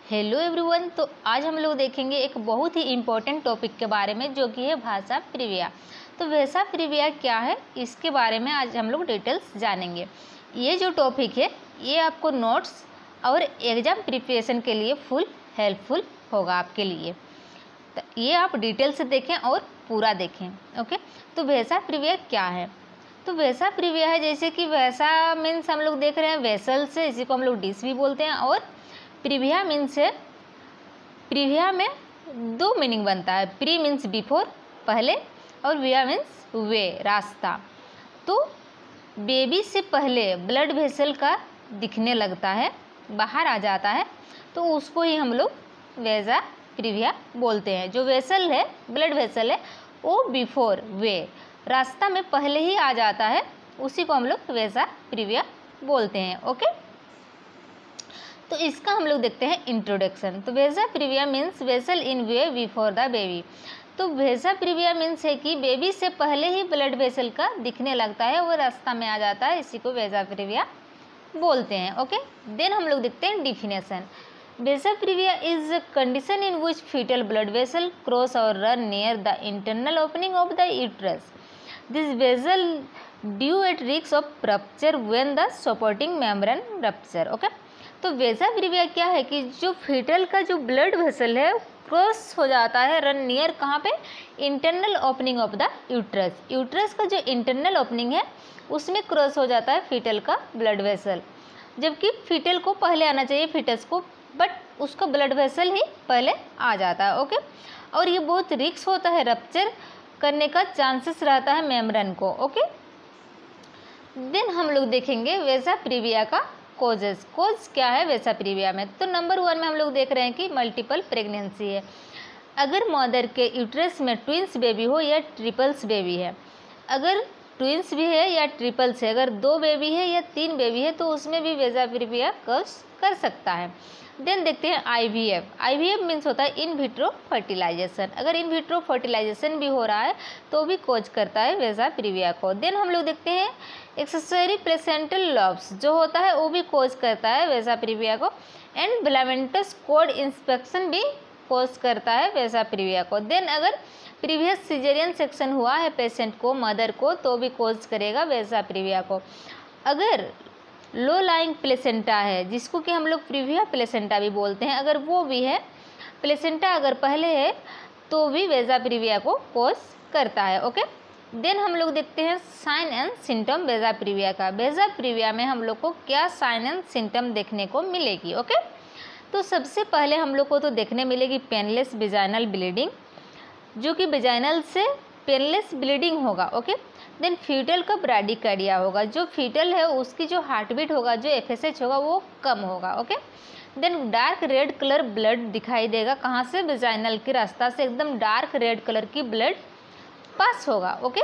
Hello everyone. तो आज हम लोग देखेंगे एक बहुत ही इम्पोर्टेंट टॉपिक के बारे में, जो कि है भाषा प्रिविया। तो भाषा प्रिविया क्या है, इसके बारे में आज हम लोग डिटेल्स जानेंगे। ये जो टॉपिक है ये आपको नोट्स और एग्ज़ाम प्रिपरेशन के लिए फुल हेल्पफुल होगा आपके लिए। तो ये आप डिटेल से देखें और पूरा देखें। ओके, तो भाषा प्रिविया क्या है? तो भाषा प्रिविया है, जैसे कि भाषा मीन्स हम लोग देख रहे हैं वेसल से, इसी को हम लोग डिश भी बोलते हैं। और प्रिविया मीन्स है, प्रिविया में दो मीनिंग बनता है। प्री मीन्स बिफोर, पहले, और विया मीन्स वे, रास्ता। तो बेबी से पहले ब्लड वेसल का दिखने लगता है, बाहर आ जाता है, तो उसको ही हम लोग भाषा प्रिविया बोलते हैं। जो वेसल है, ब्लड वेसल है, वो बिफोर वे, रास्ता में पहले ही आ जाता है, उसी को हम लोग भाषा प्रिविया बोलते हैं। ओके, तो इसका हम लोग देखते हैं इंट्रोडक्शन। तो vasa previa means vessel in way before the baby. तो भाषा प्रिविया मीन्स है कि बेबी से पहले ही ब्लड वेसल का दिखने लगता है, वो रास्ता में आ जाता है, इसी को भाषा प्रिविया बोलते हैं। ओके, देन हम लोग देखते हैं definition. Vasa previa is a condition in which fetal blood vessel cross or run near the internal opening of the uterus. This vessel due at risk of rupture when the supporting membrane rupture. Okay, तो vasa previa क्या है कि जो fetal का जो blood vessel है cross हो जाता है, रन नियर कहाँ पे, internal opening of the uterus. Uterus का जो इंटरनल ओपनिंग है उसमें क्रॉस हो जाता है फीटल का ब्लड वेसल, जबकि फीटल को पहले आना चाहिए, फीटस को, बट उसका ब्लड वेसल ही पहले आ जाता है। ओके, और ये बहुत रिस्क होता है, रप्चर करने का चांसेस रहता है मेम्ब्रेन को। ओके, देन हम लोग देखेंगे भाषा प्रिविया का कोजेस। कोज क्या है भाषा प्रिविया में? तो नंबर 1 में हम लोग देख रहे हैं कि मल्टीपल प्रेगनेंसी है। अगर मदर के यूट्रस में ट्विंस बेबी हो या ट्रिपल्स बेबी है, अगर ट्विंस भी है या ट्रिपल्स है, अगर 2 बेबी है या 3 बेबी है, तो उसमें भी भाषा प्रिविया कोज कर सकता है। देन देखते हैं आईवीएफ। आईवीएफ मीन्स होता है इन विट्रो फर्टिलाइजेशन। अगर इन विट्रो फर्टिलाइजेशन भी हो रहा है तो भी कोज करता है भाषा प्रिविया को। देन हम लोग देखते हैं एक्सेसरी प्लेसेंटल लॉब्स जो होता है वो भी कोज करता है भाषा प्रिविया को। एंड ब्लामेंटस कोड इंस्पेक्शन भी कोज करता है भाषा प्रिविया को। देन अगर प्रीवियस सिजेरियन सेक्शन हुआ है पेशेंट को, मदर को, तो भी कोज करेगा भाषा प्रिविया को। अगर लो लाइंग प्लेसेंटा है, जिसको कि हम लोग प्रिविया प्लेसेंटा भी बोलते हैं, अगर वो भी है, प्लेसेंटा अगर पहले है, तो भी भाषा प्रिविया को कोज करता है। ओके, देन हम लोग देखते हैं साइन एंड सिम्टम भाषा प्रिविया का। भाषा प्रिविया में हम लोग को क्या साइन एंड सिम्टम देखने को मिलेगी? ओके, तो सबसे पहले हम लोग को तो देखने मिलेगी पेनलेस वेजाइनल ब्लीडिंग, जो कि वेजाइनल से पेनलेस ब्लीडिंग होगा। ओके, देन फीटल का ब्राडिकार्डिया होगा, जो फीटल है उसकी जो हार्ट बीट होगा, जो एफएसएच होगा, वो कम होगा। Okay, then dark red colour blood दिखाई देगा, कहाँ से, वेजाइनल के रास्ता से एकदम डार्क रेड कलर की ब्लड पास होगा। ओके,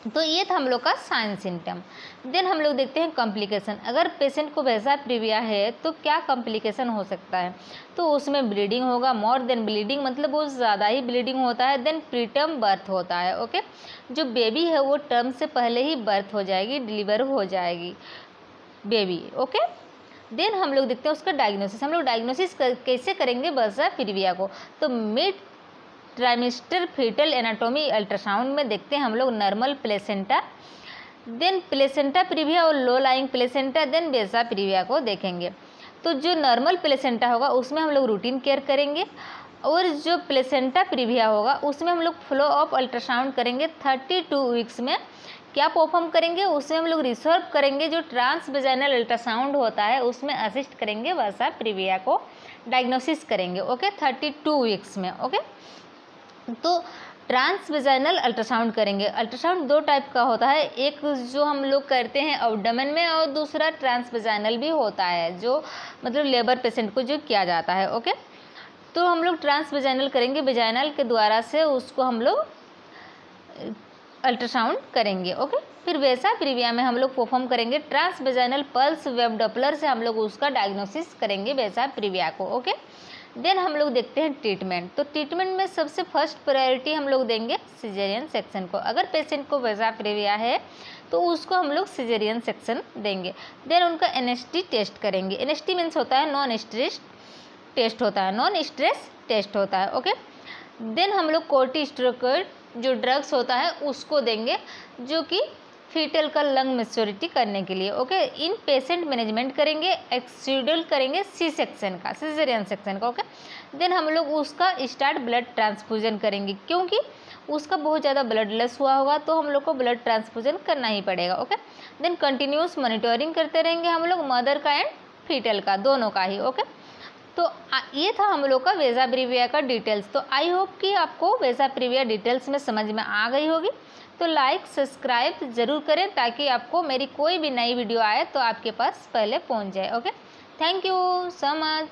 तो ये था हम लोग का साइन सिम्टम। देन हम लोग देखते हैं कॉम्प्लिकेशन। अगर पेशेंट को भाषा प्रिविया है तो क्या कॉम्प्लिकेशन हो सकता है? तो उसमें ब्लीडिंग होगा, मोर देन ब्लीडिंग, मतलब बहुत ज़्यादा ही ब्लीडिंग होता है। देन प्रीटर्म बर्थ होता है। ओके, जो बेबी है वो टर्म से पहले ही बर्थ हो जाएगी, डिलीवर हो जाएगी बेबी। ओके, देन हम लोग देखते हैं उसका डायग्नोसिस। हम लोग डायग्नोसिस कैसे करेंगे भाषा प्रिविया को? तो mid trimester foetal anatomy ultrasound में देखते हैं हम लोग normal placenta, then placenta previa और low lying placenta, then vasa previa को देखेंगे। तो जो नॉर्मल प्लेसेंटा होगा उसमें हम लोग रूटीन केयर करेंगे, और जो प्लेसेंटा प्रिविया होगा उसमें हम लोग फ्लो ऑफ अल्ट्रासाउंड करेंगे 32 वीक्स में। क्या परफॉर्म करेंगे? उसमें हम लोग रिसर्व करेंगे, जो ट्रांस वेजाइनल अल्ट्रासाउंड होता है उसमें असिस्ट करेंगे, भाषा प्रिविया को डायग्नोसिस करेंगे। ओके, 32 वीक्स में। ओके, तो ट्रांस वेजाइनल अल्ट्रासाउंड करेंगे। अल्ट्रासाउंड 2 टाइप का होता है, एक जो हम लोग करते हैं एब्डोमेन में, और दूसरा ट्रांस वेजाइनल भी होता है, जो मतलब लेबर पेशेंट को जो किया जाता है। ओके, तो हम लोग ट्रांस वेजाइनल करेंगे, वेजाइनल के द्वारा से उसको हम लोग अल्ट्रासाउंड करेंगे। ओके, फिर भाषा प्रिविया में हम लोग परफॉर्म करेंगे transvaginal pulse wave Doppler से हम लोग उसका डायग्नोसिस करेंगे भाषा प्रिविया को। ओके, देन हम लोग देखते हैं ट्रीटमेंट। तो ट्रीटमेंट में सबसे फर्स्ट प्रायोरिटी हम लोग देंगे सिजेरियन सेक्शन को। अगर पेशेंट को भाषा प्रिविया है तो उसको हम लोग सिजेरियन सेक्शन देंगे। देन उनका एनएसटी टेस्ट करेंगे। एनएसटी मीन्स होता है नॉन स्ट्रेस टेस्ट होता है, नॉन स्ट्रेस टेस्ट होता है। ओके, देन हम लोग कोर्टिकोस्टेरॉइड जो ड्रग्स होता है उसको देंगे, जो कि फीटल का लंग मैच्योरिटी करने के लिए। ओके, इन पेशेंट मैनेजमेंट करेंगे, शेड्यूल करेंगे सी सेक्शन का, सिजेरियन सेक्शन का। ओके, देन हम लोग उसका स्टार्ट ब्लड ट्रांसफ्यूजन करेंगे, क्योंकि उसका बहुत ज़्यादा ब्लड लेस हुआ होगा तो हम लोग को ब्लड ट्रांसफ्यूजन करना ही पड़ेगा। ओके, देन कंटिन्यूस मॉनिटरिंग करते रहेंगे हम लोग, मदर का एंड फीटल का, दोनों का ही। ओके, तो ये था हम लोग का वेसा प्रीविया का डिटेल्स। तो आई होप कि आपको वेसा प्रीविया डिटेल्स में समझ में आ गई होगी। तो लाइक सब्सक्राइब ज़रूर करें ताकि आपको मेरी कोई भी नई वीडियो आए तो आपके पास पहले पहुंच जाए। Okay, thank you so much.